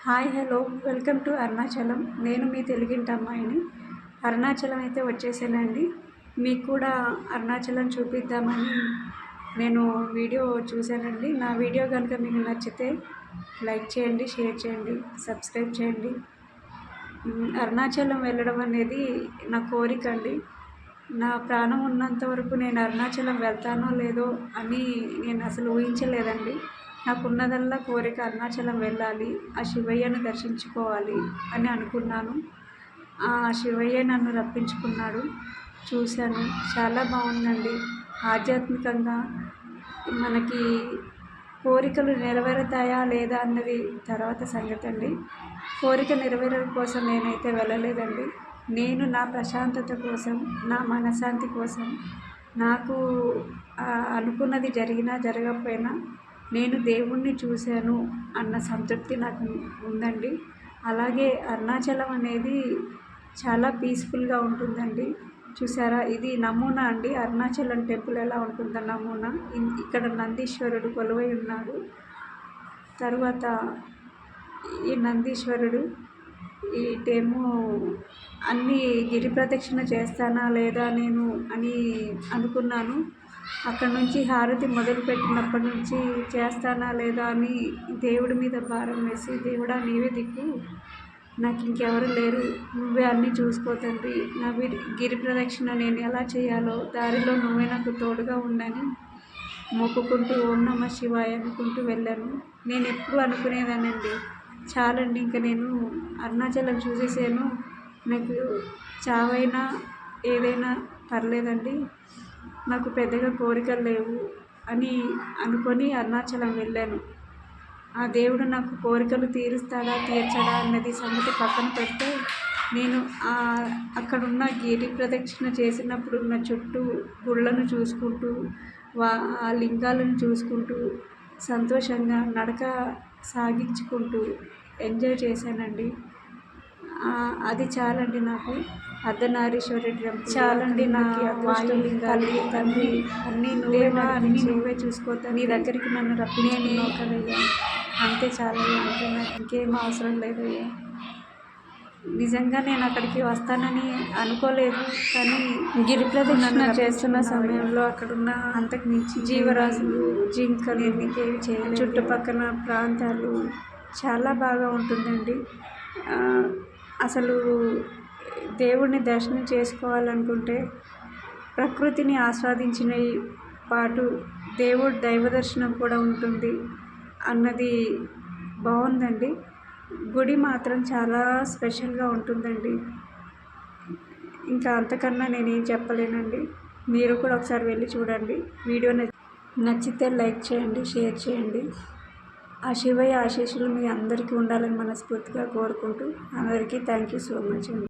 Hi hello welcome to Arunachalam. నేను మీ తెలుగింటి అమ్మాయిని. అరుణాచలం అయితే వచ్చేసానండి. మీకు కూడా అరుణాచలం చూపిద్దామని నేను వీడియో చూశానండి. నా వీడియో కనుక మీకు నచ్చితే లైక్ చేయండి, షేర్ చేయండి, సబ్స్క్రైబ్ చేయండి. అరుణాచలం వెళ్ళడం అనేది నా కోరిక అండి. నా ప్రాణం ఉన్నంత వరకు నేను అరుణాచలం వెళ్తానో లేదో అని నేను అసలు ఊహించలేదండి. నాకున్నదల్లా కోరిక అరుణాచలం వెళ్ళాలి, ఆ శివయ్యను దర్శించుకోవాలి అని అనుకున్నాను. ఆ శివయ్య నన్ను రప్పించుకున్నాడు. చూశాను, చాలా బాగుందండి. ఆధ్యాత్మికంగా మనకి కోరికలు నెరవేరుతాయా లేదా అన్నది తర్వాత సంగతి అండి. కోరిక నెరవేరడం కోసం నేనైతే వెళ్ళలేదండి. నేను నా ప్రశాంతత కోసం, నా మనశ్శాంతి కోసం, నాకు అనుకున్నది జరిగినా జరగకపోయినా నేను దేవుణ్ణి చూశాను అన్న సంతృప్తి నాకు ఉందండి. అలాగే అరుణాచలం అనేది చాలా పీస్ఫుల్గా ఉంటుందండి. చూసారా, ఇది నమూనా అండి. అరుణాచలం టెంపుల్ ఎలా ఉంటుందో నమూనా. ఇక్కడ నందీశ్వరుడు కొలువై ఉన్నాడు. తరువాత ఈ నందీశ్వరుడు ఇటేమో అన్నీ గిరి ప్రదక్షిణ చేస్తానా లేదా నేను అని అనుకున్నాను. అక్కడ నుంచి హారతి మొదలుపెట్టినప్పటి నుంచి చేస్తానా లేదా అని దేవుడి మీద భారం వేసి, దేవుడా నీవే దిక్కు, నాకు ఇంకెవరు లేరు, నువ్వే అన్నీ చూసుకో తండ్రి, నా గిరి ప్రదక్షిణ నేను ఎలా చేయాలో దారిలో నువ్వే నాకు తోడుగా ఉండని మొక్కుకుంటూ ఓం నమ శివాయ అనుకుంటూ వెళ్ళాను. నేను ఎప్పుడు అనుకునేదానండి, చాలండి ఇంకా నేను అరుణాచలం చూసేసాను, నాకు చావైనా ఏదైనా పర్లేదండి, నాకు పెద్దగా కోరికలు లేవు అని అనుకొని అరుణాచలం వెళ్ళాను. ఆ దేవుడు నాకు కోరికలు తీరుస్తాడా తీర్చడా అన్నది సంగతి పక్కన పెడితే, నేను అక్కడున్న గిరి ప్రదక్షిణ చేసినప్పుడు ఉన్న చుట్టూ గుళ్ళను చూసుకుంటూ, ఆ లింగాలను చూసుకుంటూ సంతోషంగా నడక సాగించుకుంటూ ఎంజాయ్ చేశానండి. అది చాలండి నాకు. అర్ధనారీశ్వరి టెంపుల్ చాలండి. నాకు వాయులింగాలు, తండ్రి అన్నీ నువ్వే చూసుకోతా, నీ దగ్గరికి నన్ను రప్పించుకున్నావు కదయ్యా, అంతే చాలయ్యా, అంటే నాకు ఇంకేం అవసరం లేదయ్యా. నిజంగా నేను అక్కడికి వస్తానని అనుకోలేదు, కానీ గిరి ప్రదక్షిణ చేస్తున్న సమయంలో అక్కడున్న అంతకు మించి జీవరాశులు, జింకలు ఎన్నికేవి చేయలేదు. చుట్టుపక్కల ప్రాంతాలు చాలా బాగా ఉంటుందండి. అసలు దేవుడిని దర్శనం చేసుకోవాలనుకుంటే ప్రకృతిని ఆస్వాదించిన పాటు దేవుడి దైవ దర్శనం కూడా ఉంటుంది అన్నది బాగుందండి. గుడి మాత్రం చాలా స్పెషల్గా ఉంటుందండి. ఇంకా అంతకన్నా నేనేం చెప్పలేనండి. మీరు కూడా ఒకసారి వెళ్ళి చూడండి. వీడియో నచ్చితే లైక్ చేయండి, షేర్ చేయండి. ఆ శివయ్య ఆశీస్సులు మీ అందరికీ ఉండాలని మనస్ఫూర్తిగా కోరుకుంటూ అందరికీ థ్యాంక్ యూ సో మచ్ అండి.